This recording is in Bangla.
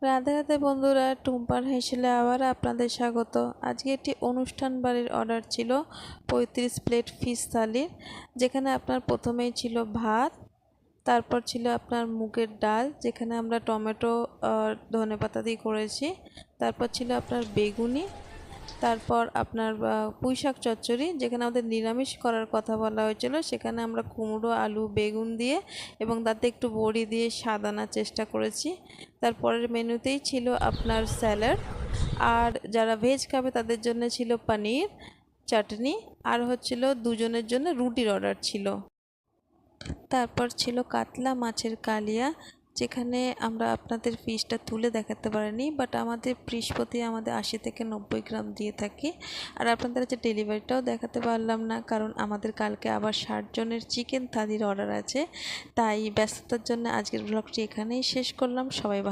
রাধে রাধে বন্ধুরা, টুম্পার হেসেলে আবার আপনাদের স্বাগত। আজকে একটি অনুষ্ঠান বাড়ির অর্ডার ছিল 35 প্লেট ফিশ থালির, যেখানে আপনার প্রথমেই ছিল ভাত, তারপর ছিল আপনার মুগের ডাল, যেখানে আমরা টমেটো ধনেপাতা দিয়ে করেছি। তারপর ছিল আপনার বেগুনি, তারপর আপনার পুঁইশাক চচ্চড়ি, যেখানে আমাদের নিরামিষ করার কথা বলা হয়েছিল, সেখানে আমরা কুমড়ো আলু বেগুন দিয়ে এবং তাতে একটু বড়ি দিয়ে স্বাদ আনার চেষ্টা করেছি। তারপরের মেনুতেই ছিল আপনার স্যালাড, আর যারা ভেজ খাবে তাদের জন্য ছিল পনির, চাটনি, আর হচ্ছিল দুজনের জন্য রুটির অর্ডার ছিল। তারপর ছিল কাতলা মাছের কালিয়া, যেখানে আমরা আপনাদের ফিশটা তুলে দেখাতে পারিনি, বাট আমাদের পিস প্রতি আমাদের 80 থেকে 90 গ্রাম দিয়ে থাকি। আর আপনাদের কাছে ডেলিভারিটাও দেখাতে পারলাম না, কারণ আমাদের কালকে আবার 60 জনের চিকেন থালির অর্ডার আছে। তাই ব্যস্ততার জন্য আজকের ব্লগটি এখানেই শেষ করলাম। সবাই ভালো